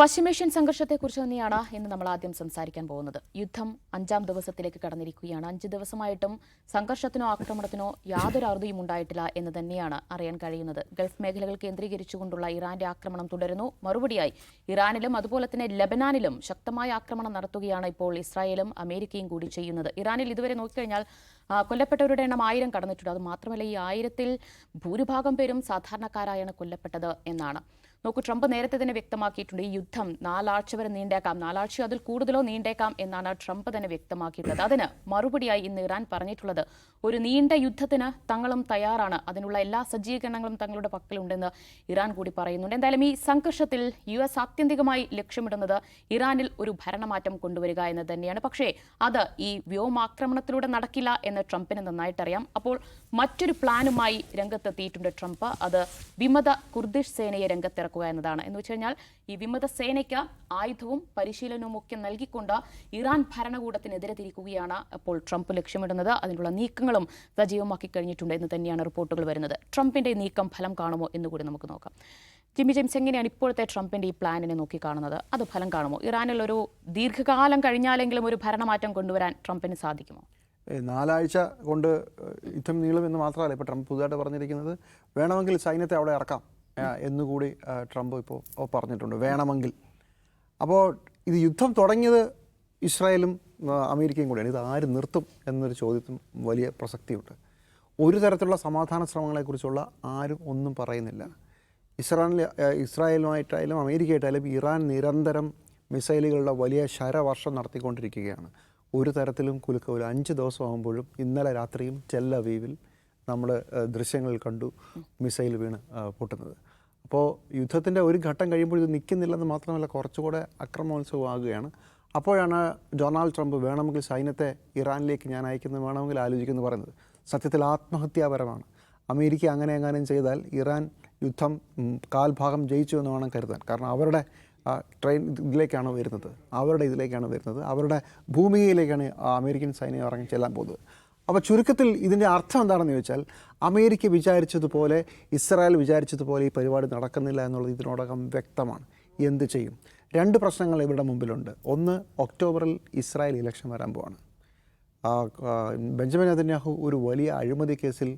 പശ്ചിമേഷ്യൻ സംഘർഷത്തെക്കുറിച്ച് തന്നെയാണ് ഇന്ന് നമ്മൾ ആദ്യം സംസാരിക്കാൻ പോകുന്നത്. യുദ്ധം 5ാം ദിവസത്തിലേക്ക് കടന്നിരിക്കുകയാണ്. 5 ദിവസമായിട്ടും സംഘർഷത്തിനോ ആക്രമണത്തിനോ യാതൊരു അറുതിയും ഉണ്ടായിട്ടില്ല എന്ന് തന്നെയാണ് അറിയാൻ കഴിയുന്നത്. ഗൾഫ് മേഖലകൾ കേന്ദ്രീകരിച്ചുകൊണ്ടുള്ള ഇറാന്റെ ആക്രമണം തുടരുന്നു. മറുപടിയായി ഇറാനിലും അതുപോലെ തന്നെ ലെബനാനിലും ശക്തമായ ആക്രമണം നടത്തുകയാണ് ഇപ്പോൾ ഇസ്രായേലും അമേരിക്കയും കൂടി ചെയ്യുന്നത്. ഇറാനിൽ ഇതുവരെ നോക്കിക്കഴിഞ്ഞാൽ കൊല്ലപ്പെട്ടവരുടെ എണ്ണം 1000 കടന്നിട്ടുണ്ട്. അത് മാത്രമല്ല, ഈ 1000-ൽ ഭൂരിഭാഗം പേരും സാധാരണക്കാരായാണ് കൊല്ലപ്പെട്ടത് എന്നാണ്. നോക്കൂ, ട്രംപ് നേരത്തെ തന്നെ വ്യക്തമാക്കിയിട്ടുണ്ട്, ഈ യുദ്ധം 4 ആഴ്ച വരെ നീണ്ടേക്കാം, 4 ആഴ്ച അതിൽ കൂടുതലോ നീണ്ടേക്കാം എന്നാണ് ട്രംപ് തന്നെ വ്യക്തമാക്കിയിട്ടുള്ളത്. അതിന് മറുപടിയായി ഇന്ന് ഇറാൻ പറഞ്ഞിട്ടുള്ളത്, ഒരു നീണ്ട യുദ്ധത്തിന് തങ്ങളും തയ്യാറാണ്, അതിനുള്ള എല്ലാ സജ്ജീകരണങ്ങളും തങ്ങളുടെ പക്കലുണ്ടെന്ന് ഇറാൻ കൂടി പറയുന്നുണ്ട്. എന്തായാലും ഈ സംഘർഷത്തിൽ US ആത്യന്തികമായി ലക്ഷ്യമിടുന്നത് ഇറാനിൽ ഒരു ഭരണമാറ്റം കൊണ്ടുവരിക എന്ന് തന്നെയാണ്. പക്ഷേ അത് ഈ വ്യോമാക്രമണത്തിലൂടെ നടക്കില്ല എന്ന് ട്രംപിന് നന്നായിട്ടറിയാം. അപ്പോൾ മറ്റൊരു പ്ലാനുമായി രംഗത്തെത്തിയിട്ടുണ്ട് ട്രംപ്. അത് വിമത കുർദിഷ് സേനയെ രംഗത്തിറക്കുക എന്നതാണ്. എന്ന് വെച്ച് കഴിഞ്ഞാൽ ഈ വിമത സേനയ്ക്ക് ആയുധവും പരിശീലനവും ഒക്കെ നൽകിക്കൊണ്ട് ഇറാൻ ഭരണകൂടത്തിനെതിരെ തിരിക്കുകയാണ് അപ്പോൾ ട്രംപ് ലക്ഷ്യമിടുന്നത്. അതിനുള്ള നീക്കങ്ങളും സജീവമാക്കി കഴിഞ്ഞിട്ടുണ്ട് എന്ന് തന്നെയാണ് റിപ്പോർട്ടുകൾ വരുന്നത്. ട്രംപിന്റെ നീക്കം ഫലം കാണുമോ എന്നുകൂടി നമുക്ക് നോക്കാം. ജിമ്മി ജെയിംസ്, എങ്ങനെയാണ് ഇപ്പോഴത്തെ ട്രംപിന്റെ ഈ പ്ലാനിനെ നോക്കിക്കാണുന്നത്? അത് ഫലം കാണുമോ? ഇറാനിൽ ഒരു ദീർഘകാലം കഴിഞ്ഞാലെങ്കിലും ഒരു ഭരണമാറ്റം കൊണ്ടുവരാൻ ട്രംപിന് സാധിക്കുമോ? 4 ആഴ്ച കൊണ്ട് യുദ്ധം നീളുമെന്ന് മാത്രമല്ല, ഇപ്പോൾ ട്രംപ് പുതുതായിട്ട് പറഞ്ഞിരിക്കുന്നത് വേണമെങ്കിൽ സൈന്യത്തെ അവിടെ ഇറക്കാം എന്നുകൂടി ട്രംപ് ഇപ്പോൾ പറഞ്ഞിട്ടുണ്ട്, വേണമെങ്കിൽ. അപ്പോൾ ഇത് യുദ്ധം തുടങ്ങിയത് ഇസ്രായേലും അമേരിക്കയും കൂടിയാണ്. ഇത് ആര് നിർത്തും എന്നൊരു ചോദ്യത്തിന് വലിയ പ്രസക്തിയുണ്ട്. ഒരു തരത്തിലുള്ള സമാധാന ശ്രമങ്ങളെക്കുറിച്ചുള്ള ആരും ഒന്നും പറയുന്നില്ല. ഇസ്രായേലുമായിട്ടായാലും അമേരിക്കയായിട്ടായാലും ഇറാൻ നിരന്തരം മിസൈലുകളുടെ വലിയ ശരവർഷം നടത്തിക്കൊണ്ടിരിക്കുകയാണ്. ഒരു തരത്തിലും കുലുക്കമില്ല. 5 ദിവസമാകുമ്പോഴും ഇന്നലെ രാത്രിയും ടെൽ അവീവിൽ നമ്മൾ ദൃശ്യങ്ങൾ കണ്ടു മിസൈൽ വീണ് പൊട്ടുന്നത്. അപ്പോൾ യുദ്ധത്തിൻ്റെ ഒരു ഘട്ടം കഴിയുമ്പോൾ ഇത് നിൽക്കുന്നില്ലെന്ന് മാത്രമല്ല, കുറച്ചുകൂടെ അക്രമോത്സവമാകുകയാണ്. അപ്പോഴാണ് ഡൊണാൾഡ് ട്രംപ് വേണമെങ്കിൽ സൈന്യത്തെ ഇറാനിലേക്ക് ഞാൻ അയക്കുന്നത് വേണമെങ്കിൽ ആലോചിക്കുന്നു പറയുന്നത്. സത്യത്തിൽ ആത്മഹത്യാപരമാണ്. അമേരിക്ക അങ്ങനെ എങ്ങാനും ചെയ്താൽ ഇറാൻ യുദ്ധം കാൽഭാഗം ജയിച്ചു എന്ന് വേണം കരുതാൻ. കാരണം അവരുടെ ഇതിലേക്കാണ് വരുന്നത്, അവരുടെ ഭൂമികയിലേക്കാണ് അമേരിക്കൻ സൈന്യം ഇറങ്ങി ചെല്ലാൻ പോകുന്നത്. അപ്പോൾ ചുരുക്കത്തിൽ ഇതിൻ്റെ അർത്ഥം എന്താണെന്ന് ചോദിച്ചാൽ, അമേരിക്ക വിചാരിച്ചതുപോലെ ഇസ്രായേൽ വിചാരിച്ചതുപോലെ ഈ പരിപാടി നടക്കുന്നില്ല എന്നുള്ളത് ഇതിനോടകം വ്യക്തമാണ്. എന്ത് ചെയ്യും? 2 പ്രശ്നങ്ങൾ ഇവരുടെ മുമ്പിലുണ്ട്. ഒന്ന്, ഒക്ടോബറിൽ ഇസ്രായേൽ ഇലക്ഷൻ വരാൻ പോവാണ്. ബെഞ്ചമിൻ നെതന്യാഹു ഒരു വലിയ അഴിമതി കേസിൽ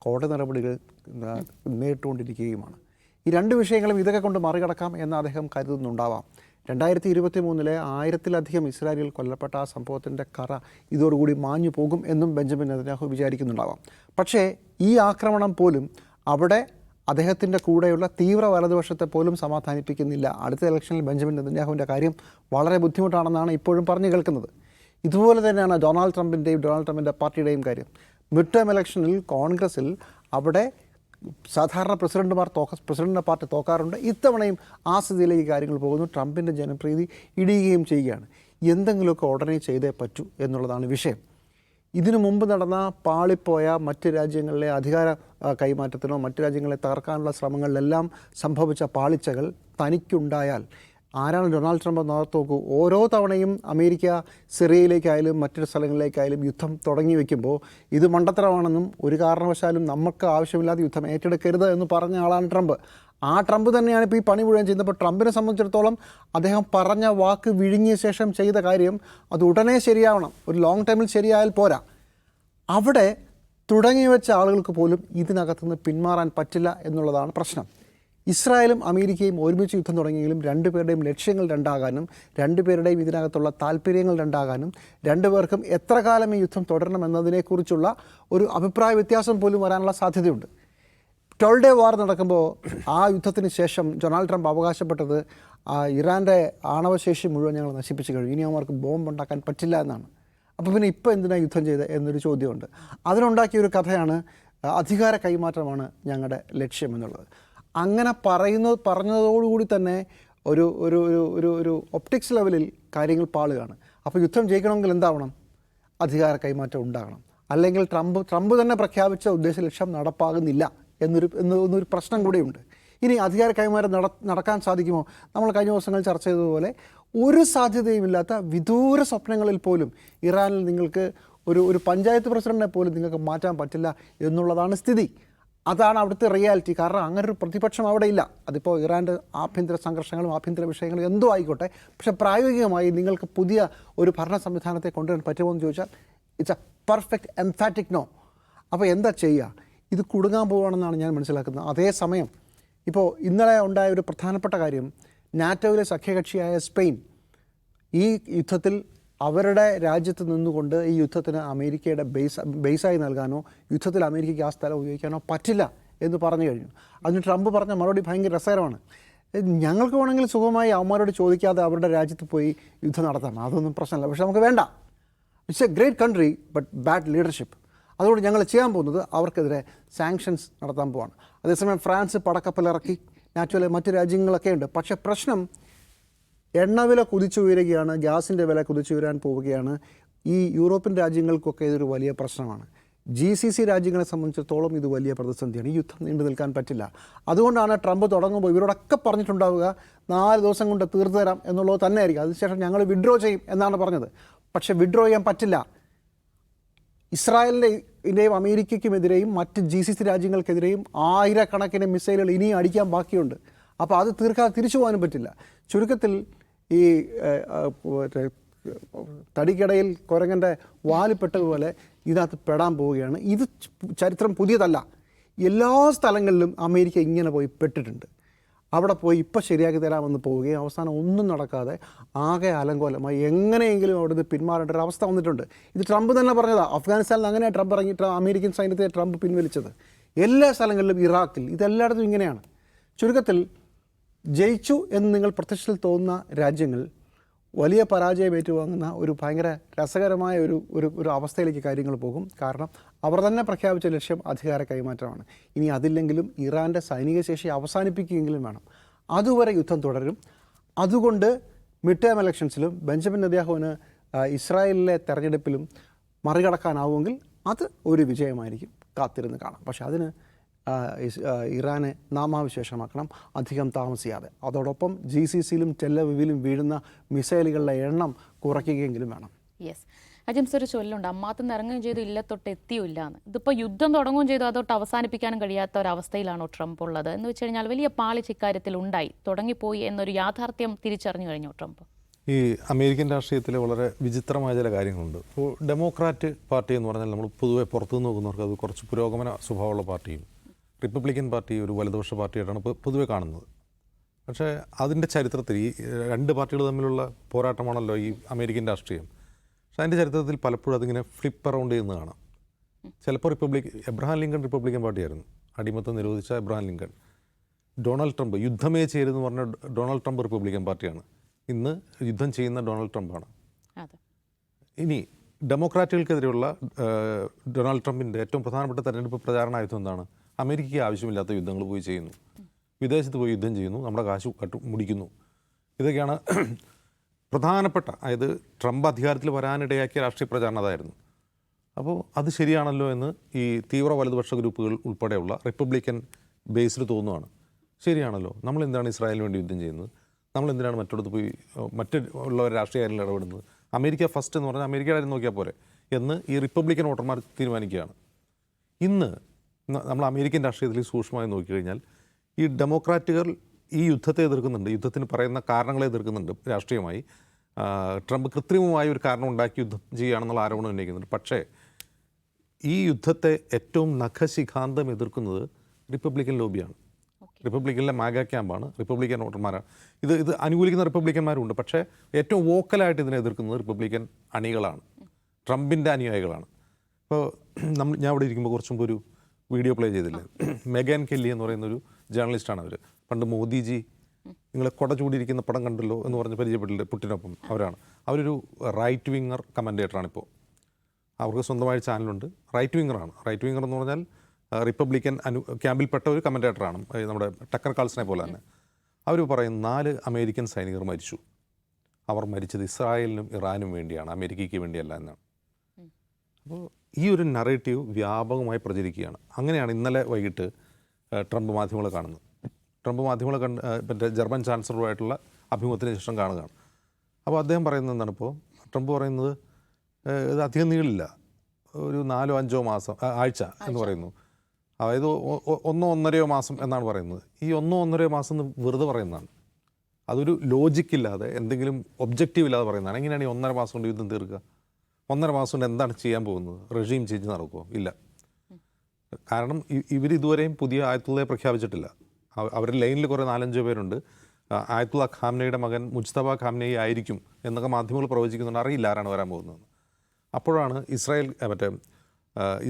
കോടതി നടപടികൾ നേരിട്ടുകൊണ്ടിരിക്കുകയുമാണ്. ഈ 2 വിഷയങ്ങളും ഇതൊക്കെ കൊണ്ട് മറികടക്കാം എന്ന് അദ്ദേഹം കരുതുന്നുണ്ടാവാം. 2023 1000-ലധികം ഇസ്രായേലിൽ കൊല്ലപ്പെട്ട ആ സംഭവത്തിൻ്റെ കറ ഇതോടുകൂടി മാഞ്ഞു പോകും എന്നും ബെഞ്ചമിൻ നെതന്യാഹു വിചാരിക്കുന്നുണ്ടാവാം. പക്ഷേ ഈ ആക്രമണം പോലും അവിടെ അദ്ദേഹത്തിൻ്റെ കൂടെയുള്ള തീവ്ര വലതുപക്ഷത്തെ പോലും സമാധാനിപ്പിക്കുന്നില്ല. അടുത്ത ഇലക്ഷനിൽ ബെഞ്ചമിൻ നെതന്യാഹുവിൻ്റെ കാര്യം വളരെ ബുദ്ധിമുട്ടാണെന്നാണ് ഇപ്പോഴും പറഞ്ഞു കേൾക്കുന്നത്. ഇതുപോലെ തന്നെയാണ് ഡൊണാൾഡ് ട്രംപിൻ്റെ പാർട്ടിയുടെയും കാര്യം. മിഡ് ടേം ഇലക്ഷനിൽ കോൺഗ്രസിൽ അവിടെ സാധാരണ പ്രസിഡന്റിൻ്റെ പാർട്ടി തോക്കാറുണ്ട്. ഇത്തവണയും ആ സ്ഥിതിയിലേക്ക് കാര്യങ്ങൾ പോകുന്നു. ട്രംപിൻ്റെ ജനപ്രീതി ഇടിയുകയും ചെയ്യുകയാണ്. എന്തെങ്കിലുമൊക്കെ ഉടനെ ചെയ്തേ പറ്റൂ എന്നുള്ളതാണ് വിഷയം. ഇതിനു മുമ്പ് നടന്ന പാളിപ്പോയ മറ്റ് രാജ്യങ്ങളിലെ അധികാര കൈമാറ്റത്തിനോ മറ്റ് രാജ്യങ്ങളെ തകർക്കാനുള്ള ശ്രമങ്ങളിലെല്ലാം സംഭവിച്ച പാളിച്ചകൾ തനിക്കുണ്ടായാൽ ആരാണ് ഡൊണാൾഡ് ട്രംപ് എന്നോർത്ത് നോക്കൂ. ഓരോ തവണയും അമേരിക്ക സിറിയയിലേക്കായാലും മറ്റൊരു സ്ഥലങ്ങളിലേക്കായാലും യുദ്ധം തുടങ്ങി വയ്ക്കുമ്പോൾ ഇത് മണ്ടത്തരമാണെന്നും ഒരു കാരണവശാലും നമുക്ക് ആവശ്യമില്ലാതെ യുദ്ധം ഏറ്റെടുക്കരുത് എന്ന് പറഞ്ഞ ആളാണ് ട്രംപ്. ആ ട്രംപ് തന്നെയാണ് ഇപ്പോൾ ഈ പണി മുഴുവൻ ചെയ്യുന്നത്. അപ്പോൾ ട്രംപിനെ സംബന്ധിച്ചിടത്തോളം അദ്ദേഹം പറഞ്ഞ വാക്ക് വിഴുങ്ങിയ ശേഷം ചെയ്ത കാര്യം അത് ഉടനെ ശരിയാവണം. ഒരു ലോങ് ടൈമിൽ ശരിയായാൽ പോരാ. അവിടെ തുടങ്ങി വെച്ച ആളുകൾക്ക് പോലും ഇതിനകത്തുനിന്ന് പിന്മാറാൻ പറ്റില്ല എന്നുള്ളതാണ് പ്രശ്നം. ഇസ്രായേലും അമേരിക്കയും ഒരുമിച്ച് യുദ്ധം തുടങ്ങിയെങ്കിലും 2 പേരുടെയും ലക്ഷ്യങ്ങൾ രണ്ടാകാനും 2 പേരുടെയും ഇതിനകത്തുള്ള താല്പര്യങ്ങൾ രണ്ടാകാനും 2 പേർക്കും എത്ര കാലം ഈ യുദ്ധം തുടരണമെന്നതിനെക്കുറിച്ചുള്ള ഒരു അഭിപ്രായ വ്യത്യാസം പോലും വരാനുള്ള സാധ്യതയുണ്ട്. 12 ഡേ വാർ നടക്കുമ്പോൾ ആ യുദ്ധത്തിന് ശേഷം ഡൊണാൾഡ് ട്രംപ് അവകാശപ്പെട്ടത് ഇറാൻ്റെ ആണവശേഷി മുഴുവൻ ഞങ്ങൾ നശിപ്പിച്ചു കഴിഞ്ഞു, ഇനി അവർക്ക് ബോംബ് ഉണ്ടാക്കാൻ പറ്റില്ല എന്നാണ്. അപ്പോൾ പിന്നെ ഇപ്പോൾ എന്തിനാണ് യുദ്ധം ചെയ്തത് എന്നൊരു ചോദ്യമുണ്ട്. അതിനുണ്ടാക്കിയ ഒരു കഥയാണ് അധികാര കൈമാറ്റമാണ് ഞങ്ങളുടെ ലക്ഷ്യം എന്നുള്ളത്. അങ്ങനെ പറഞ്ഞതോടുകൂടി തന്നെ ഒരു ഒരു ഒരു ഒരു ഒപ്റ്റിക്സ് ലെവലിൽ കാര്യങ്ങൾ പാളുകയാണ്. അപ്പോൾ യുദ്ധം ജയിക്കണമെങ്കിൽ എന്താവണം? അധികാര കൈമാറ്റം ഉണ്ടാകണം. അല്ലെങ്കിൽ ട്രംപ് തന്നെ പ്രഖ്യാപിച്ച ഉദ്ദേശ ലക്ഷ്യം നടപ്പാകുന്നില്ല എന്നൊരു പ്രശ്നം കൂടെയുണ്ട്. ഇനി അധികാര കൈമാറ്റം നടക്കാൻ സാധിക്കുമോ? നമ്മൾ കഴിഞ്ഞ ദിവസങ്ങൾ ചർച്ച ചെയ്തതുപോലെ ഒരു സാധ്യതയുമില്ലാത്ത വിദൂര സ്വപ്നങ്ങളിൽ പോലും ഇറാനിൽ നിങ്ങൾക്ക് ഒരു പഞ്ചായത്ത് പ്രസിഡന്റിനെ പോലും നിങ്ങൾക്ക് മാറ്റാൻ പറ്റില്ല എന്നുള്ളതാണ് സ്ഥിതി. അതാണ് അവിടുത്തെ റിയാലിറ്റി. കാരണം അങ്ങനെ ഒരു പ്രതിപക്ഷം അവിടെ ഇല്ല. അതിപ്പോൾ ഇറാൻ്റെ ആഭ്യന്തര സംഘർഷങ്ങളും ആഭ്യന്തര വിഷയങ്ങളും എന്തോ ആയിക്കോട്ടെ, പക്ഷേ പ്രായോഗികമായി നിങ്ങൾക്ക് പുതിയ ഒരു ഭരണ സംവിധാനത്തെ കൊണ്ടുവരാൻ പറ്റുമോ എന്ന് ചോദിച്ചാൽ it's a perfect emphatic no. അപ്പോൾ എന്താ ചെയ്യുക? ഇത് കുടുങ്ങാൻ പോവുകയാണെന്നാണ് ഞാൻ മനസ്സിലാക്കുന്നത്. അതേസമയം ഇപ്പോൾ ഇന്നലെ ഉണ്ടായ ഒരു പ്രധാനപ്പെട്ട കാര്യം, നാറ്റോയിലെ സഖ്യകക്ഷിയായ സ്പെയിൻ ഈ യുദ്ധത്തിൽ അവരുടെ രാജ്യത്ത് നിന്നുകൊണ്ട് ഈ യുദ്ധത്തിന് അമേരിക്കയുടെ ബേസായി നൽകാനോ യുദ്ധത്തിൽ അമേരിക്കയ്ക്ക് ആ സ്ഥലം ഉപയോഗിക്കാനോ പറ്റില്ല എന്ന് പറഞ്ഞു കഴിഞ്ഞു. അതിന് ട്രംപ് പറഞ്ഞ മറുപടി ഭയങ്കര രസകരമാണ്. ഞങ്ങൾക്ക് വേണമെങ്കിൽ സുഖമായി അവന്മാരോട് ചോദിക്കാതെ അവരുടെ രാജ്യത്ത് പോയി യുദ്ധം നടത്താം, അതൊന്നും പ്രശ്നമല്ല, പക്ഷെ നമുക്ക് വേണ്ട. It's A great country but bad leadership. അതുകൊണ്ട് ഞങ്ങൾ ചെയ്യാൻ പോകുന്നത് അവർക്കെതിരെ സാങ്ഷൻസ് നടത്താൻ പോവാണ്. അതേസമയം ഫ്രാൻസ് പടക്കപ്പലിറക്കി, നാറ്റോയിലെ മറ്റ് രാജ്യങ്ങളൊക്കെ ഉണ്ട്. പക്ഷേ പ്രശ്നം എണ്ണവില കുതിച്ചുയരുകയാണ്, ഗ്യാസിൻ്റെ വില കുതിച്ചുയരാൻ പോവുകയാണ്. ഈ യൂറോപ്യൻ രാജ്യങ്ങൾക്കൊക്കെ ഇതൊരു വലിയ പ്രശ്നമാണ്. GCC രാജ്യങ്ങളെ സംബന്ധിച്ചിടത്തോളം ഇത് വലിയ പ്രതിസന്ധിയാണ്. ഈ യുദ്ധം നീണ്ടു നിൽക്കാൻ പറ്റില്ല. അതുകൊണ്ടാണ് ട്രംപ് തുടങ്ങുമ്പോൾ ഇവരോടൊക്കെ പറഞ്ഞിട്ടുണ്ടാവുക 4 ദിവസം കൊണ്ട് തീർത്തു തരാം എന്നുള്ളത് തന്നെ ആയിരിക്കും. അതിനുശേഷം ഞങ്ങൾ വിഡ്രോ ചെയ്യും എന്നാണ് പറഞ്ഞത്. പക്ഷേ വിഡ്രോ ചെയ്യാൻ പറ്റില്ല. ഇസ്രായേലിൻ്റെയും അമേരിക്കയ്ക്കുമെതിരെയും മറ്റ് GCC രാജ്യങ്ങൾക്കെതിരെയും ആയിരക്കണക്കിന് മിസൈലുകൾ ഇനിയും അടിക്കാൻ ബാക്കിയുണ്ട്. അപ്പോൾ അത് തീർക്കാതെ തിരിച്ചു പോകാനും പറ്റില്ല. ചുരുക്കത്തിൽ ഈ തടിക്കിടയിൽ കുരങ്ങൻ്റെ വാലിപ്പെട്ടതുപോലെ ഇതിനകത്ത് പെടാൻ പോവുകയാണ്. ഇത് ചരിത്രം പുതിയതല്ല. എല്ലാ സ്ഥലങ്ങളിലും അമേരിക്ക ഇങ്ങനെ പോയി പെട്ടിട്ടുണ്ട്. അവിടെ പോയി ഇപ്പോൾ ശരിയാക്കി തരാമെന്ന് പോവുകയും അവസാനം ഒന്നും നടക്കാതെ ആകെ അലങ്കോലമായി എങ്ങനെയെങ്കിലും അവിടുന്ന് പിന്മാറേണ്ട ഒരു അവസ്ഥ വന്നിട്ടുണ്ട്. ഇത് ട്രംപ് തന്നെ പറഞ്ഞതാണ്. അഫ്ഗാനിസ്ഥാനിൽ അങ്ങനെയാണ് ട്രംപ് ഇറങ്ങിയിട്ട് അമേരിക്കൻ സൈന്യത്തെ ട്രംപ് പിൻവലിച്ചത്. എല്ലാ സ്ഥലങ്ങളിലും, ഇറാഖിൽ, ഇതെല്ലായിടത്തും ഇങ്ങനെയാണ്. ചുരുക്കത്തിൽ ജയിച്ചു എന്ന് നിങ്ങൾ പ്രത്യക്ഷത്തിൽ തോന്നുന്ന രാജ്യങ്ങൾ വലിയ പരാജയം ഏറ്റുവാങ്ങുന്ന ഒരു ഭയങ്കര രസകരമായ ഒരു അവസ്ഥയിലേക്ക് കാര്യങ്ങൾ പോകും. കാരണം അവർ തന്നെ പ്രഖ്യാപിച്ച ലക്ഷ്യം അധികാര കൈമാറ്റമാണ്. ഇനി അതില്ലെങ്കിലും ഇറാൻ്റെ സൈനിക ശേഷി അവസാനിപ്പിക്കുകയെങ്കിലും വേണം. അതുവരെ യുദ്ധം തുടരും. അതുകൊണ്ട് മിഡ് ടേം ഇലക്ഷൻസിലും ബെഞ്ചമിൻ നെതന്യാഹുവിന് ഇസ്രായേലിലെ തെരഞ്ഞെടുപ്പിലും മറികടക്കാനാവുമെങ്കിൽ അത് ഒരു വിജയമായിരിക്കും. കാത്തിരുന്ന് കാണാം. പക്ഷേ അതിന് ഇറാനെ നാമാവിശേഷമാക്കണം അധികം താമസിയാതെ. അതോടൊപ്പം GCCയിലും ടെല്ലവിവിലും വീഴുന്ന മിസൈലുകളുടെ എണ്ണം കുറയ്ക്കുകയെങ്കിലും വേണം. യെസ്, അജിംസ്, ഒരു ചൊല്ലുണ്ട്, അമ്മാത്തുനിന്ന് ഇറങ്ങുകയും ചെയ്തു ഇല്ലത്തൊട്ട് എത്തിയില്ല എന്ന്. ഇതിപ്പോൾ യുദ്ധം തുടങ്ങുകയും ചെയ്തു, അതൊട്ട് അവസാനിപ്പിക്കാനും കഴിയാത്ത ഒരവസ്ഥയിലാണോ ട്രംപ് ഉള്ളത് എന്ന് വെച്ച് കഴിഞ്ഞാൽ വലിയ പാളിച്ച ഇക്കാര്യത്തിൽ ഉണ്ടായി, തുടങ്ങിപ്പോയി എന്നൊരു യാഥാർത്ഥ്യം തിരിച്ചറിഞ്ഞു കഴിഞ്ഞു ട്രംപ്? ഈ അമേരിക്കൻ രാഷ്ട്രീയത്തിൽ വളരെ വിചിത്രമായ ചില കാര്യങ്ങളുണ്ട്. ഇപ്പോൾ ഡെമോക്രാറ്റ് പാർട്ടി എന്ന് പറഞ്ഞാൽ നമ്മൾ പൊതുവെ പുറത്തുനിന്ന് നോക്കുന്നവർക്ക് അത് കുറച്ച് പുരോഗമന സ്വഭാവമുള്ള പാർട്ടിയും റിപ്പബ്ലിക്കൻ പാർട്ടി ഒരു വലതുപക്ഷ പാർട്ടിയായിട്ടാണ് പൊതുവെ കാണുന്നത്. പക്ഷേ അതിൻ്റെ ചരിത്രത്തിൽ ഈ 2 പാർട്ടികൾ തമ്മിലുള്ള പോരാട്ടമാണല്ലോ ഈ അമേരിക്കൻ രാഷ്ട്രീയം. പക്ഷേ അതിൻ്റെ ചരിത്രത്തിൽ പലപ്പോഴും അതിങ്ങനെ ഫ്ലിപ്പ് അറൗണ്ട് ചെയ്യുന്നത് കാണാം. ചിലപ്പോൾ എബ്രഹാം ലിങ്കൺ റിപ്പബ്ലിക്കൻ പാർട്ടിയായിരുന്നു, അടിമത്തം നിരോധിച്ച എബ്രഹാം ലിങ്കൺ. ഡൊണാൾഡ് ട്രംപ് യുദ്ധമേ ചെയ്യരുതെന്ന് പറഞ്ഞ ഡൊണാൾഡ് ട്രംപ് റിപ്പബ്ലിക്കൻ പാർട്ടിയാണ്. ഇന്ന് യുദ്ധം ചെയ്യുന്ന ഡൊണാൾഡ് ട്രംപാണ്. ഇനി ഡെമോക്രാറ്റുകൾക്കെതിരെയുള്ള ഡൊണാൾഡ് ട്രംപിൻ്റെ ഏറ്റവും പ്രധാനപ്പെട്ട തെരഞ്ഞെടുപ്പ് പ്രചാരണായുധം എന്താണ്? അമേരിക്കയ്ക്ക് ആവശ്യമില്ലാത്ത യുദ്ധങ്ങൾ പോയി ചെയ്യുന്നു, വിദേശത്ത് പോയി യുദ്ധം ചെയ്യുന്നു, നമ്മുടെ കാശ് മുടിക്കുന്നു. ഇതൊക്കെയാണ് പ്രധാനപ്പെട്ട, അതായത് ട്രംപ് അധികാരത്തിൽ വരാനിടയാക്കിയ രാഷ്ട്രീയ പ്രചാരണം അതായിരുന്നു. അപ്പോൾ അത് ശരിയാണല്ലോ എന്ന് ഈ തീവ്ര വലതുപക്ഷ ഗ്രൂപ്പുകൾ ഉൾപ്പെടെയുള്ള റിപ്പബ്ലിക്കൻ ബേസിൽ തോന്നുകയാണ്. ശരിയാണല്ലോ, നമ്മൾ എന്താണ് ഇസ്രായേലിന് വേണ്ടി യുദ്ധം ചെയ്യുന്നത്? നമ്മൾ എന്തിനാണ് മറ്റിടത്ത് പോയി മറ്റുള്ളവർ രാഷ്ട്രീയ കാര്യങ്ങളിൽ ഇടപെടുന്നത്? അമേരിക്ക ഫസ്റ്റ് എന്ന് പറഞ്ഞാൽ അമേരിക്കയുടെ കാര്യം നോക്കിയാൽ പോരെ എന്ന് ഈ റിപ്പബ്ലിക്കൻ വോട്ടർമാർ തീരുമാനിക്കുകയാണ്. ഇന്ന് നമ്മൾ അമേരിക്കൻ രാഷ്ട്രീയത്തിൽ സൂക്ഷ്മമായി നോക്കിക്കഴിഞ്ഞാൽ ഈ ഡെമോക്രാറ്റുകൾ ഈ യുദ്ധത്തെ എതിർക്കുന്നുണ്ട്, യുദ്ധത്തിന് പറയുന്ന കാരണങ്ങളെ എതിർക്കുന്നുണ്ട് രാഷ്ട്രീയമായി. ട്രംപ് കൃത്രിമമായ ഒരു കാരണം ഉണ്ടാക്കി യുദ്ധം ചെയ്യുകയാണെന്നുള്ള ആരോപണം ഉന്നയിക്കുന്നുണ്ട്. പക്ഷേ ഈ യുദ്ധത്തെ ഏറ്റവും നഖശിഖാന്തം എതിർക്കുന്നത് റിപ്പബ്ലിക്കൻ ലോബിയാണ്. റിപ്പബ്ലിക്കനിലെ മാഗ ക്യാമ്പാണ്, റിപ്പബ്ലിക്കൻ വോട്ടർമാരാണ്. ഇത് അനുകൂലിക്കുന്ന റിപ്പബ്ലിക്കന്മാരുണ്ട്. പക്ഷേ ഏറ്റവും വോക്കലായിട്ട് ഇതിനെ എതിർക്കുന്നത് റിപ്പബ്ലിക്കൻ അണികളാണ്, ട്രംപിൻ്റെ അനുയായികളാണ്. ഇപ്പോൾ ഞാൻ ഇവിടെ ഇരിക്കുമ്പോൾ കുറച്ച് മുമ്പ് ഒരു വീഡിയോ പ്ലേ ചെയ്തില്ലേ, മെഗൻ കെല്ലി എന്ന് പറയുന്നൊരു ജേർണലിസ്റ്റാണ്. അവർ പണ്ട് മോദിജി നിങ്ങളെ കൊട ചൂടിയിരിക്കുന്ന പടം കണ്ടല്ലോ എന്ന് പറഞ്ഞ് പരിചയപ്പെട്ടില്ലേ പുട്ടിനൊപ്പം, അവരാണ്. അവരൊരു റൈറ്റ് വിങ്ങർ കമൻറ്റേറ്ററാണിപ്പോൾ. അവർക്ക് സ്വന്തമായി ചാനലുണ്ട്. റൈറ്റ് വിങ്ങറാണ്. റൈറ്റ് വിങ്ങർ എന്ന് പറഞ്ഞാൽ റിപ്പബ്ലിക്കൻ ക്യാമ്പിൽപ്പെട്ട ഒരു കമൻറ്റേറ്ററാണ്, നമ്മുടെ ടക്കർ കാൾസനെ പോലെ തന്നെ. അവർ പറയും 4 അമേരിക്കൻ സൈനികർ മരിച്ചു, അവർ മരിച്ചത് ഇസ്രായേലിനും ഇറാനും വേണ്ടിയാണ്, അമേരിക്കയ്ക്ക് വേണ്ടിയല്ല എന്നാണ്. അപ്പോൾ ഈ ഒരു നറേറ്റീവ് വ്യാപകമായി പ്രചരിക്കുകയാണ്. അങ്ങനെയാണ് ഇന്നലെ വൈകിട്ട് ട്രംപ് മാധ്യമങ്ങളെ കാണുന്നത്. ട്രംപ് മാധ്യമങ്ങളെ മറ്റേ ജർമ്മൻ ചാൻസലറുമായിട്ടുള്ള അഭിമുഖത്തിന് ശേഷം കാണുകയാണ്. അപ്പോൾ അദ്ദേഹം പറയുന്നത് എന്താണ്? ഇപ്പോൾ ട്രംപ് പറയുന്നത് ഇത് അധികം നീളില്ല, ഒരു 4-5 ആഴ്ച എന്ന് പറയുന്നു. അതായത് ഒന്നോ ഒന്നരയോ മാസം എന്നാണ് പറയുന്നത്. ഈ ഒന്നോ ഒന്നരയോ മാസം എന്ന് വെറുതെ പറയുന്നതാണ്. അതൊരു ലോജിക്കില്ലാതെ എന്തെങ്കിലും ഒബ്ജക്റ്റീവ് ഇല്ലാതെ പറയുന്നതാണ്. എങ്ങനെയാണ് ഈ 1.5 മാസം കൊണ്ട് യുദ്ധം തീർക്കുക? 1.5 മാസം കൊണ്ട് എന്താണ് ചെയ്യാൻ പോകുന്നത്? റെജീം ചേഞ്ച് നടക്കുമോ? ഇല്ല. കാരണം ഇവരിതുവരെയും പുതിയ ആയത്തുള്ളയെ പ്രഖ്യാപിച്ചിട്ടില്ല. അവരുടെ ലൈനിൽ കുറേ 4-5 പേരുണ്ട്. ആയത്തുള്ള ഖാംനയുടെ മകൻ മുജ്തബ ഖാംനയി ആയിരിക്കും എന്നൊക്കെ മാധ്യമങ്ങൾ പ്രവചിക്കുന്നുണ്ട്. അറിയില്ല ആരാണ് വരാൻ പോകുന്നത്. അപ്പോഴാണ്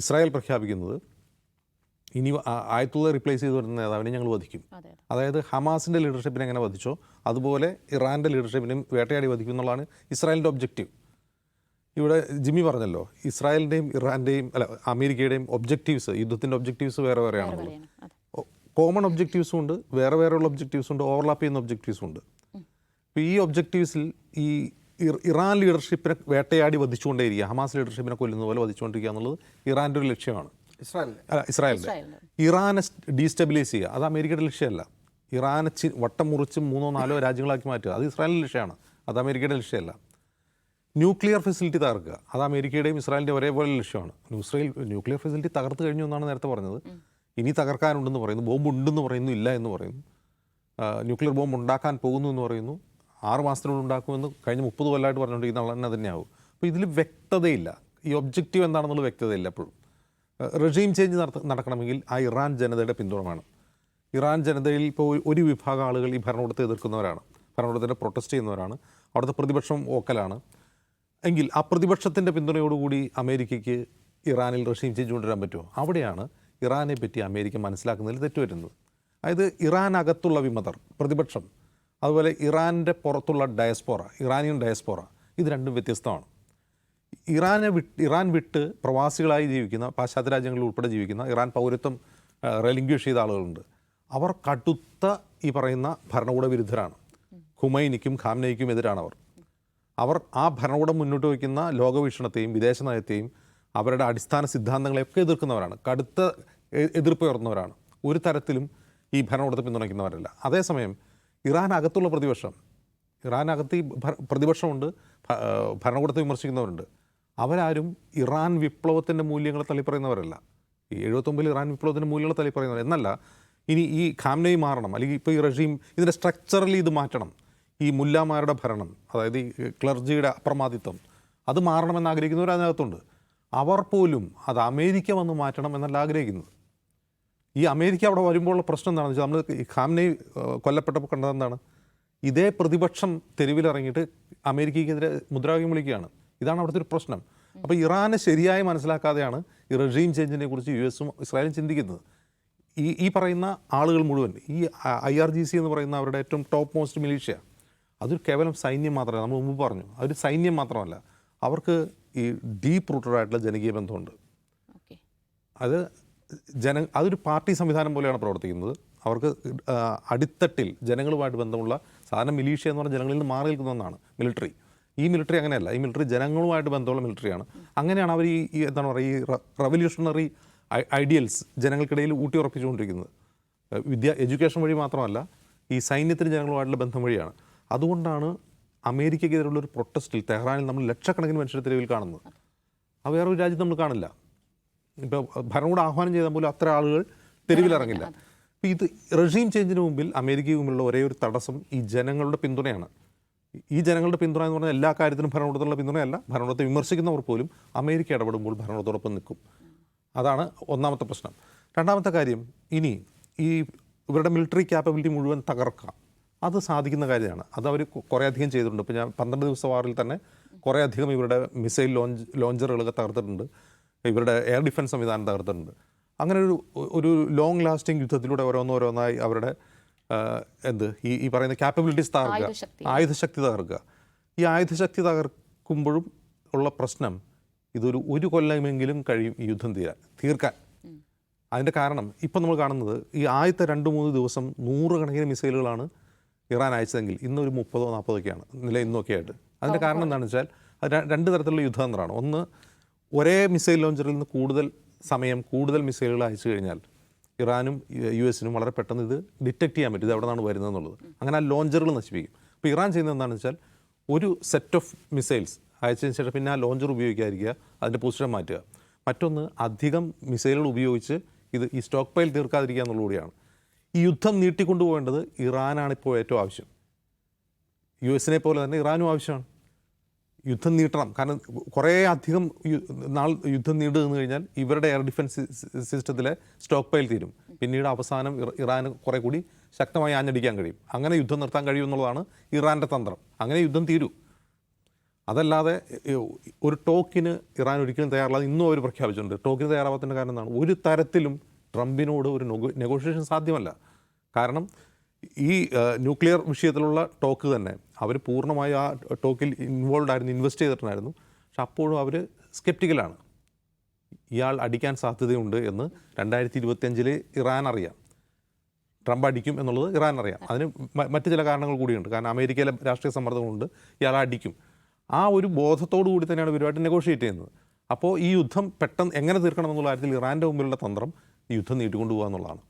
ഇസ്രായേൽ പ്രഖ്യാപിക്കുന്നത് ഇനി ആയത്തുള്ള റിപ്ലേസ് ചെയ്ത് വരുന്ന നേതാവിനെ ഞങ്ങൾ വധിക്കും. അതായത് ഹമാസിൻ്റെ ലീഡർഷിപ്പിനെ എങ്ങനെ വധിച്ചോ അതുപോലെ ഇറാൻ്റെ ലീഡർഷിപ്പിനെയും വേട്ടയാടി വധിക്കും എന്നുള്ളതാണ് ഇസ്രായേലിൻ്റെ ഒബ്ജക്റ്റീവ്. ഇവിടെ ജിമ്മി പറഞ്ഞല്ലോ, ഇസ്രായേലിൻ്റെയും ഇറാൻ്റെയും അമേരിക്കയുടെയും ഒബ്ജക്റ്റീവ്സ്, യുദ്ധത്തിൻ്റെ ഒബ്ജക്റ്റീവ്സ് വേറെ വേറെയാണല്ലോ. കോമൺ ഒബ്ജക്റ്റീവ്സും ഉണ്ട്, വേറെ വേറെയുള്ള ഒബ്ജക്റ്റീവ്സും ഉണ്ട്, ഓവർലാപ്പ് ചെയ്യുന്ന ഒബ്ജക്റ്റീവ്സും ഉണ്ട്. അപ്പോൾ ഈ ഒബ്ജക്റ്റീവ്സിൽ ഈ ഇറാൻ ലീഡർഷിപ്പിനെ വേട്ടയാടി വധിച്ചുകൊണ്ടേയിരിക്കുക, ഹമാസ് ലീഡർഷിപ്പിനെ കൊല്ലുന്ന പോലെ വധിച്ചുകൊണ്ടിരിക്കുക എന്നുള്ളത് ഇറാൻ്റെ ഒരു ലക്ഷ്യമാണ്. ഇസ്രായേലിൻ്റെ ഇറാനെ ഡീസ്റ്റെബിലൈസ് ചെയ്യുക അത് അമേരിക്കയുടെ ലക്ഷ്യമല്ല. ഇറാനെ വട്ടം മുറിച്ച് 3-4 രാജ്യങ്ങളാക്കി മാറ്റുക അത് ഇസ്രായേലിൻ്റെ ലക്ഷ്യമാണ്, അത് അമേരിക്കയുടെ ലക്ഷ്യമല്ല. ന്യൂക്ലിയർ ഫെസിലിറ്റി തകർക്കുക അത് അമേരിക്കയുടെയും ഇസ്രായേലിൻ്റെ ഒരേപോലെ ലക്ഷ്യമാണ്. ന്യൂക്ലിയർ ഫെസിലിറ്റി തകർത്ത് കഴിഞ്ഞു എന്നാണ് നേരത്തെ പറഞ്ഞത്. ഇനി തകർക്കാനുണ്ടെന്ന് പറയുന്നു, ബോംബ് ഉണ്ടെന്ന് പറയുന്നു, ഇല്ല എന്ന് പറയുന്നു. ന്യൂക്ലിയർ ബോംബ് ഉണ്ടാക്കാൻ പോകുന്നു എന്ന് പറയുന്നു, 6 മാസത്തിനുള്ളിൽ ഉണ്ടാക്കുമെന്ന് കഴിഞ്ഞ 30 കൊല്ലമായിട്ട് പറഞ്ഞുകൊണ്ടിരിക്കുന്ന തന്നെ തന്നെയാവും. അപ്പോൾ ഇതിൽ വ്യക്തതയില്ല, ഈ ഒബ്ജക്റ്റീവ് എന്താണെന്നുള്ള വ്യക്തതയില്ല. എപ്പോഴും റെജീം ചേഞ്ച് നടക്കണമെങ്കിൽ ആ ഇറാൻ ജനതയുടെ പിന്തുണ വേണം. ഇറാൻ ജനതയിൽ ഇപ്പോൾ ഒരു വിഭാഗം ആളുകൾ ഈ ഭരണകൂടത്തെ എതിർക്കുന്നവരാണ്, ഭരണകൂടത്തിൻ്റെ പ്രൊട്ടസ്റ്റ് ചെയ്യുന്നവരാണ്, അവിടുത്തെ പ്രതിപക്ഷം വോക്കലാണ്. എങ്കിൽ ആ പ്രതിപക്ഷത്തിൻ്റെ പിന്തുണയോടുകൂടി അമേരിക്കയ്ക്ക് ഇറാനിൽ റെജീം ചേഞ്ച് കൊണ്ടുവരാൻ പറ്റുമോ? അവിടെയാണ് ഇറാനെ പറ്റി അമേരിക്ക മനസ്സിലാക്കുന്നതിൽ തെറ്റുവരുന്നത്. അതായത് ഇറാനകത്തുള്ള വിമതർ, പ്രതിപക്ഷം, അതുപോലെ ഇറാൻ്റെ പുറത്തുള്ള ഡയസ്പോറ, ഇറാനിയൻ ഡയസ്പോറ, ഇത് രണ്ടും വ്യത്യസ്തമാണ്. ഇറാൻ വിട്ട് പ്രവാസികളായി ജീവിക്കുന്ന, പാശ്ചാത്യ രാജ്യങ്ങളിൽ ഉൾപ്പെടെ ജീവിക്കുന്ന, ഇറാൻ പൗരത്വം റെലിംഗ്വിഷ് ചെയ്ത ആളുകളുണ്ട്. അവർ കടുത്ത ഈ പറയുന്ന ഭരണകൂട വിരുദ്ധരാണ്. ഖുമൈനിക്കും ഖാംനയ്ക്കും എതിരാണ് അവർ ആ ഭരണകൂടം മുന്നോട്ട് വയ്ക്കുന്ന ലോകവീക്ഷണത്തെയും വിദേശ നയത്തെയും അവരുടെ അടിസ്ഥാന സിദ്ധാന്തങ്ങളെയൊക്കെ എതിർക്കുന്നവരാണ്, കടുത്ത എതിർപ്പ് ഉയർന്നവരാണ്. ഒരു തരത്തിലും ഈ ഭരണകൂടത്തെ പിന്തുണയ്ക്കുന്നവരല്ല. അതേസമയം ഇറാനകത്തുള്ള പ്രതിപക്ഷം, ഇറാനകത്ത് ഈ പ്രതിപക്ഷമുണ്ട്, ഭരണകൂടത്തെ വിമർശിക്കുന്നവരുണ്ട്. അവരാരും ഇറാൻ വിപ്ലവത്തിൻ്റെ മൂല്യങ്ങളെ തള്ളിപ്പറയുന്നവരല്ല. ഈ 79 ഇറാൻ വിപ്ലവത്തിൻ്റെ മൂല്യങ്ങളെ തള്ളിപ്പറയുന്നവർ എന്നല്ല. ഇനി ഈ ഖാംനയി മാറണം, അല്ലെങ്കിൽ ഇപ്പോൾ ഈ റെജീം ഇതിൻ്റെ സ്ട്രക്ചറലി ഇത് മാറ്റണം, ഈ മുല്ലാമാരുടെ ഭരണം, അതായത് ഈ ക്ലർജിയുടെ അപ്രമാദിത്വം, അത് മാറണമെന്ന് ആഗ്രഹിക്കുന്നവർ അതിനകത്തുണ്ട്. അവർ പോലും അത് അമേരിക്ക വന്ന് മാറ്റണം എന്നല്ല ആഗ്രഹിക്കുന്നത്. ഈ അമേരിക്ക അവിടെ വരുമ്പോഴുള്ള പ്രശ്നം എന്താണെന്ന് വെച്ചാൽ, നമ്മൾ ഈ ഖാംനയി കൊല്ലപ്പെട്ടപ്പോൾ കണ്ടത് എന്താണ്? ഇതേ പ്രതിപക്ഷം തെരുവിലിറങ്ങിയിട്ട് അമേരിക്കയ്ക്കെതിരെ മുദ്രാവാക്യം വിളിക്കുകയാണ്. ഇതാണ് അവിടുത്തെ ഒരു പ്രശ്നം. അപ്പോൾ ഇറാനെ ശരിയായി മനസ്സിലാക്കാതെയാണ് ഈ റെജീം ചേഞ്ചിനെ കുറിച്ച് US-ഉം ഇസ്രായേലും ചിന്തിക്കുന്നത്. ഈ പറയുന്ന ആളുകൾ മുഴുവൻ, ഈ IRGC എന്ന് പറയുന്ന അവരുടെ ഏറ്റവും ടോപ്പ് മോസ്റ്റ് മിലീഷ്യ, അതൊരു കേവലം സൈന്യം മാത്രമല്ല, നമ്മൾ മുമ്പ് പറഞ്ഞു, അതൊരു സൈന്യം മാത്രമല്ല, അവർക്ക് ഈ ഡീപ്പ് റൂട്ടഡ് ആയിട്ടുള്ള ജനകീയ ബന്ധമുണ്ട്. അത് അതൊരു പാർട്ടി സംവിധാനം പോലെയാണ് പ്രവർത്തിക്കുന്നത്. അവർക്ക് അടിത്തട്ടിൽ ജനങ്ങളുമായിട്ട് ബന്ധമുള്ള, സാധാരണ മിലീഷ്യ എന്ന് പറഞ്ഞാൽ ജനങ്ങളിൽ നിന്ന് മാറി നിൽക്കുന്ന ഒന്നാണ് മിലിറ്ററി. ഈ മിലിറ്ററി അങ്ങനെയല്ല, ഈ മിലിറ്ററി ജനങ്ങളുമായിട്ട് ബന്ധമുള്ള മിലിറ്ററിയാണ്. അങ്ങനെയാണ് അവർ ഈ എന്താണ് പറയുക, ഈ റവല്യൂഷണറി ഐഡിയൽസ് ജനങ്ങൾക്കിടയിൽ ഊട്ടിയുറപ്പിച്ചുകൊണ്ടിരിക്കുന്നത്. എഡ്യൂക്കേഷൻ വഴി മാത്രമല്ല, ഈ സൈന്യത്തിന് ജനങ്ങളുമായിട്ടുള്ള ബന്ധം വഴിയാണ്. അതുകൊണ്ടാണ് അമേരിക്കയ്ക്കെതിരെയുള്ള ഒരു പ്രൊട്ടസ്റ്റിൽ തെഹ്റാനിൽ നമ്മൾ ലക്ഷക്കണക്കിന് മനുഷ്യരെ തെരുവിൽ കാണുന്നത്. അത് വേറൊരു രാജ്യത്ത് നമ്മൾ കാണില്ല. ഇപ്പോൾ ഭരണകൂടം ആഹ്വാനം ചെയ്താൽ പോലും അത്ര ആളുകൾ തെരുവിലിറങ്ങില്ല. അപ്പോൾ ഇത് റെജീം ചേഞ്ചിന് മുമ്പിൽ അമേരിക്കയ്ക്ക് മുമ്പിലുള്ള ഒരേ ഒരു തടസ്സം ഈ ജനങ്ങളുടെ പിന്തുണയാണ്. ഈ ജനങ്ങളുടെ പിന്തുണ എന്ന് പറഞ്ഞാൽ എല്ലാ കാര്യത്തിനും ഭരണകൂടത്തിലുള്ള പിന്തുണയല്ല, ഭരണകൂടത്തെ വിമർശിക്കുന്നവർ പോലും അമേരിക്ക ഇടപെടുമ്പോൾ ഭരണകൂടത്തോടൊപ്പം നിൽക്കും. അതാണ് ഒന്നാമത്തെ പ്രശ്നം. രണ്ടാമത്തെ കാര്യം, ഇനി ഈ ഇവരുടെ മിലിറ്ററി ക്യാപ്പബിലിറ്റി മുഴുവൻ തകർക്കാം, അത് സാധിക്കുന്ന കാര്യമാണ്. അത് അവർ കുറേ അധികം ചെയ്തിട്ടുണ്ട്. ഇപ്പോൾ ഞാൻ 12 ദിവസ വാറിൽ തന്നെ കുറേ അധികം ഇവരുടെ മിസൈൽ ലോഞ്ചറുകളൊക്കെ തകർത്തിട്ടുണ്ട്, ഇവരുടെ എയർ ഡിഫൻസ് സംവിധാനം തകർത്തിട്ടുണ്ട്. അങ്ങനെ ഒരു ലോങ് ലാസ്റ്റിംഗ് യുദ്ധത്തിലൂടെ ഓരോന്നായി അവരുടെ ഈ പറയുന്ന ക്യാപ്പബിലിറ്റീസ് തകർക്കുക, ആയുധശക്തി തകർക്കുക. ഈ ആയുധശക്തി തകർക്കുമ്പോഴും ഉള്ള പ്രശ്നം, ഒരു കൊല്ലമെങ്കിലും കഴിയും ഈ യുദ്ധം തീർക്കാൻ. അതിൻ്റെ കാരണം ഇപ്പം നമ്മൾ കാണുന്നത്, ഈ ആദ്യത്തെ 2-3 ദിവസം 100 കണക്കിന് മിസൈലുകളാണ് ഇറാൻ അയച്ചതെങ്കിൽ ഇന്നൊരു 30-40 ഇന്നൊക്കെ ആയിട്ട്. അതിൻ്റെ കാരണം എന്താണെന്ന് വെച്ചാൽ, അത് 2 തരത്തിലുള്ള യുദ്ധതന്ത്രമാണ്. ഒന്ന്, ഒരേ മിസൈൽ ലോഞ്ചറിൽ നിന്ന് കൂടുതൽ മിസൈലുകൾ അയച്ചു കഴിഞ്ഞാൽ ഇറാനും US-നും വളരെ പെട്ടെന്ന് ഇത് ഡിറ്റക്ട് ചെയ്യാൻ പറ്റും, ഇത് എവിടെ നിന്നാണ് വരുന്നത് എന്നുള്ളത്. അങ്ങനെ ആ ലോഞ്ചറുകൾ നശിപ്പിക്കും. അപ്പോൾ ഇറാൻ ചെയ്യുന്നത് എന്താണെന്ന് വെച്ചാൽ, ഒരു സെറ്റ് ഓഫ് മിസൈൽസ് അയച്ചതിന് ശേഷം പിന്നെ ആ ലോഞ്ചർ ഉപയോഗിക്കാതിരിക്കുക, അതിൻ്റെ പൊസിഷൻ മാറ്റുക. മറ്റൊന്ന്, അധികം മിസൈലുകൾ ഉപയോഗിച്ച് ഈ സ്റ്റോക്ക് പൈൽ തീർക്കാതിരിക്കുക എന്നുള്ളതുകൂടിയാണ്. ഈ യുദ്ധം നീട്ടിക്കൊണ്ടുപോകേണ്ടത് ഇറാനാണ് ഇപ്പോൾ ഏറ്റവും ആവശ്യം. US പോലെ തന്നെ ഇറാനും ആവശ്യമാണ് യുദ്ധം നീട്ടണം. കാരണം കുറേ അധികം നാൾ യുദ്ധം നീണ്ടു നിന്ന് കഴിഞ്ഞാൽ ഇവരുടെ എയർ ഡിഫൻസ് സിസ്റ്റത്തിലെ സ്റ്റോക്ക് പൈൽ തീരും. പിന്നീട് അവസാനം ഇറാന് കുറേ കൂടി ശക്തമായി ആഞ്ഞടിക്കാൻ കഴിയും. അങ്ങനെ യുദ്ധം നിർത്താൻ കഴിയും എന്നുള്ളതാണ് ഇറാൻ്റെ തന്ത്രം. അങ്ങനെ യുദ്ധം തീരൂ. അതല്ലാതെ ഒരു ടോക്കിന് ഇറാൻ ഒരിക്കലും തയ്യാറാകാതെ ഇന്നും അവർ പ്രഖ്യാപിച്ചിട്ടുണ്ട്. ടോക്കിന് തയ്യാറാവാത്തതിൻ്റെ കാരണം എന്താണ്? ഒരു തരത്തിലും ട്രംപിനോട് ഒരു നെഗോഷിയേഷൻ സാധ്യമല്ല. കാരണം ഈ ന്യൂക്ലിയർ വിഷയത്തിലുള്ള ടോക്ക് തന്നെ അവർ പൂർണ്ണമായി ആ ടോക്കിൽ ഇൻവോൾവ് ആയിരുന്നു, ഇൻവെസ്റ്റ് ചെയ്തിട്ടുണ്ടായിരുന്നു. പക്ഷെ അപ്പോഴും അവർ സ്കെപ്റ്റിക്കലാണ്. ഇയാൾ അടിക്കാൻ സാധ്യതയുണ്ട് എന്ന് 2025 ഇറാൻ അറിയാം. ട്രംപ് അടിക്കും എന്നുള്ളത് ഇറാൻ അറിയാം. അതിന് മറ്റ് ചില കാരണങ്ങൾ കൂടിയുണ്ട്. കാരണം അമേരിക്കയിലെ രാഷ്ട്രീയ സമ്മർദ്ദങ്ങളുണ്ട്. ഇയാൾ അടിക്കും. ആ ഒരു ബോധത്തോടു കൂടി തന്നെയാണ് ഇവരുമായിട്ട് നെഗോഷിയേറ്റ് ചെയ്യുന്നത്. അപ്പോൾ ഈ യുദ്ധം പെട്ടെന്ന് എങ്ങനെ തീർക്കണം എന്നുള്ള കാര്യത്തിൽ ഇറാൻ്റെ മുമ്പിലുള്ള തന്ത്രം ഈ യുദ്ധം നീട്ടിക്കൊണ്ടുപോകുക എന്നുള്ളതാണ്.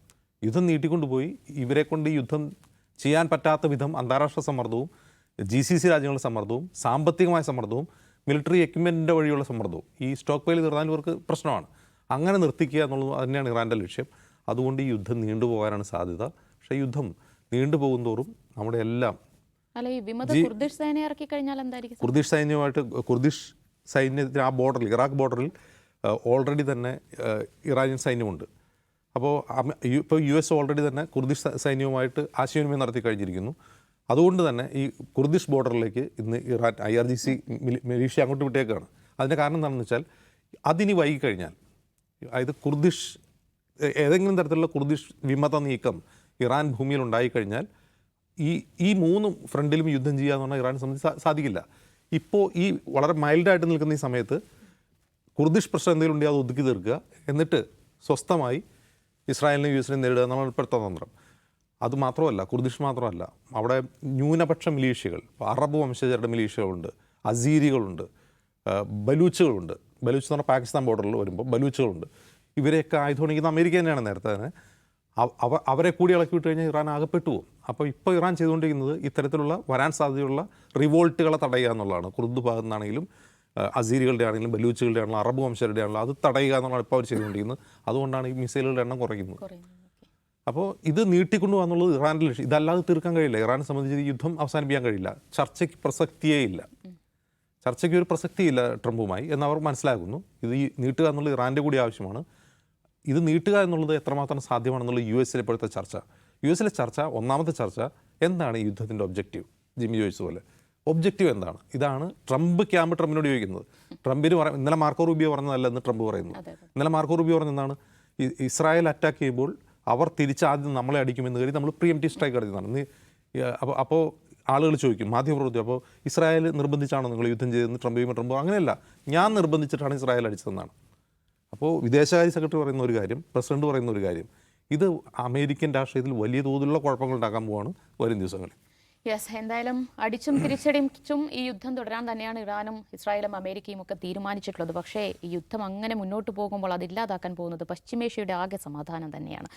യുദ്ധം നീട്ടിക്കൊണ്ടുപോയി ഇവരെ കൊണ്ട് ഈ യുദ്ധം ചെയ്യാൻ പറ്റാത്ത വിധം അന്താരാഷ്ട്ര സമ്മർദ്ദവും GCC രാജ്യങ്ങളുടെ സമ്മർദ്ദവും സാമ്പത്തികമായ സമ്മർദ്ദവും മിലിറ്ററി എക്യുപ്മെൻറ്റിൻ്റെ വഴിയുള്ള സമ്മർദ്ദവും ഈ സ്റ്റോക്ക് പൈൽ തീർത്താൻ ഇവർക്ക് പ്രശ്നമാണ്. അങ്ങനെ നിർത്തിക്കുക എന്നുള്ളത് തന്നെയാണ് ഇറാൻ്റെ ലക്ഷ്യം. അതുകൊണ്ട് ഈ യുദ്ധം നീണ്ടുപോകാനാണ് സാധ്യത. പക്ഷേ യുദ്ധം നീണ്ടുപോകും തോറും നമ്മുടെ എല്ലാം കുർദിഷ് സൈന്യം ഇറക്കി കഴിഞ്ഞാൽ എന്തായിരിക്കും? കുർദിഷ് സൈന്യമായിട്ട് കുർദിഷ് സൈന്യത്തിന് ആ ബോർഡറിൽ ഇറാഖ് ബോർഡറിൽ ഓൾറെഡി തന്നെ ഇറാനിയൻ സൈന്യമുണ്ട്. അപ്പോൾ ഇപ്പോൾ US ഓൾറെഡി തന്നെ കുർദിഷ് സൈന്യവുമായിട്ട് ആശയവിനിമയം നടത്തി കഴിഞ്ഞിരിക്കുന്നു. അതുകൊണ്ട് തന്നെ ഈ കുർദിഷ് ബോർഡറിലേക്ക് ഇന്ന് ഇറാൻ IRGC മിലീഷ്യ അങ്ങോട്ട് വിട്ടേക്കാണ്. അതിൻ്റെ കാരണം എന്താണെന്ന് വെച്ചാൽ അതിനി വൈകിക്കഴിഞ്ഞാൽ, അതായത് കുർദിഷ് ഏതെങ്കിലും തരത്തിലുള്ള കുർദിഷ് വിമത നീക്കം ഇറാൻ ഭൂമിയിൽ ഉണ്ടായിക്കഴിഞ്ഞാൽ ഈ മൂന്ന് ഫ്രണ്ടിലും യുദ്ധം ചെയ്യുക എന്ന് പറഞ്ഞാൽ ഇറാനെ സംബന്ധിച്ച് സാധിക്കില്ല. ഇപ്പോൾ ഈ വളരെ മൈൽഡായിട്ട് നിൽക്കുന്ന ഈ സമയത്ത് കുർദിഷ് പ്രശ്നം എന്തെങ്കിലും ഉണ്ടെങ്കിൽ അത് ഒതുക്കി തീർക്കുക, എന്നിട്ട് സ്വസ്ഥമായി ഇസ്രായേലിനെയും US നേരിടുക എന്നാണ് ഇപ്പോഴത്തെ തന്ത്രം. അതുമാത്രമല്ല, കുർദിഷ് മാത്രമല്ല, അവിടെ ന്യൂനപക്ഷ മിലീഷ്യകൾ, അറബ് വംശജരുടെ മിലീഷ്യകളുണ്ട്, അസീരികളുണ്ട്, ബലൂച്ചുകളുണ്ട്. ബലൂച്ച് എന്ന് പറഞ്ഞാൽ പാകിസ്ഥാൻ ബോർഡറിൽ വരുമ്പോൾ ബലൂച്ചുകളുണ്ട്. ഇവരെയൊക്കെ ആയുധോണിക്കുന്ന അമേരിക്ക തന്നെയാണ് നേരത്തെ തന്നെ. അവരെ കൂടി ഇളക്കി വിട്ട് കഴിഞ്ഞാൽ ഇറാൻ ആകപ്പെട്ടു പോകും. അപ്പോൾ ഇപ്പോൾ ഇറാൻ ചെയ്തുകൊണ്ടിരിക്കുന്നത് ഇത്തരത്തിലുള്ള വരാൻ സാധ്യതയുള്ള റിവോൾട്ടുകളെ തടയുക എന്നുള്ളതാണ്. കുർദ് ഭാഗത്തു നിന്നാണെങ്കിലും അസീരികളുടെ ആണെങ്കിലും ബലൂച്ചുകളുടെ ആണെങ്കിലും അറബ് വംശജരുടെ ആണെങ്കിലും അത് തടയുക എന്നുള്ളതാണ് ഇപ്പോൾ അവർ ചെയ്തുകൊണ്ടിരിക്കുന്നത്. അതുകൊണ്ടാണ് ഈ മിസൈലുകളുടെ എണ്ണം കുറയ്ക്കുന്നത്. അപ്പോൾ ഇത് നീട്ടിക്കൊണ്ടു എന്നുള്ളത് ഇറാൻ്റെ ലക്ഷ്യം. ഇതല്ലാതെ തീർക്കാൻ കഴിയില്ല. ഇറാനെ സംബന്ധിച്ച് ഈ യുദ്ധം അവസാനിപ്പിക്കാൻ കഴിയില്ല. ചർച്ചയ്ക്ക് പ്രസക്തിയേ ഇല്ല. ചർച്ചയ്ക്ക് ഒരു പ്രസക്തിയില്ല ട്രംപുമായി എന്നവർ മനസ്സിലാക്കുന്നു. ഇത് ഈ നീട്ടുക എന്നുള്ളത് ഇറാൻ്റെ കൂടി ആവശ്യമാണ്. ഇത് നീട്ടുക എന്നുള്ളത് എത്രമാത്രം സാധ്യമാണെന്നുള്ളത് US ഇപ്പോഴത്തെ ചർച്ച. US ചർച്ച, ഒന്നാമത്തെ ചർച്ച, എന്താണ് ഈ യുദ്ധത്തിൻ്റെ ഒബ്ജക്റ്റീവ്? ജിമ്മി ചോദിച്ചതുപോലെ ഒബ്ജക്റ്റീവ് എന്താണ്? ഇതാണ് ട്രംപ് ക്യാമ്പ് ട്രംപിനോട് ചോദിക്കുന്നത്. ട്രംപിന് ഇന്നലെ മാർക്കോ റൂബിയോ പറഞ്ഞതല്ല എന്ന് ട്രംപ് പറയുന്നത്. ഇന്നലെ മാർക്കോ റൂബിയോ പറഞ്ഞതാണ്, ഇസ്രായേൽ അറ്റാക്ക് ചെയ്യുമ്പോൾ അവർ തിരിച്ചാദ്യം നമ്മളെ അടിക്കുമെന്ന് കരുതി നമ്മൾ പ്രീഎംപ്റ്റീവ് സ്ട്രൈക്ക് നടത്തുന്നതാണ്. അപ്പോൾ ആളുകൾ ചോദിക്കും, മാധ്യമപ്രവർത്തകർ, അപ്പോൾ ഇസ്രായേൽ നിർബന്ധിച്ചാണോ നിങ്ങൾ യുദ്ധം ചെയ്തതെന്ന് ട്രംപ് അങ്ങനെയല്ല, ഞാൻ നിർബന്ധിച്ചിട്ടാണ് ഇസ്രായേൽ അടിച്ചതെന്നാണ്. അപ്പോൾ വിദേശകാര്യ സെക്രട്ടറി പറയുന്ന ഒരു കാര്യം, പ്രസിഡന്റ് പറയുന്ന ഒരു കാര്യം, ഇത് അമേരിക്കൻ രാഷ്ട്രീയത്തിൽ വലിയ തോതിലുള്ള കുഴപ്പങ്ങൾ ഉണ്ടാക്കാൻ പോവാണ് വരും ദിവസങ്ങളിൽ. എന്തായാലും അടിച്ചും തിരിച്ചടിച്ചും ഈ യുദ്ധം തുടരാൻ തന്നെയാണ് ഇറാനും ഇസ്രായേലും അമേരിക്കയും ഒക്കെ തീരുമാനിച്ചിട്ടുള്ളത്. പക്ഷേ ഈ യുദ്ധം അങ്ങനെ മുന്നോട്ട് പോകുമ്പോൾ അതില്ലാതാക്കാൻ പോകുന്നത് പശ്ചിമേഷ്യയുടെ ആകെ സമാധാനം തന്നെയാണ്.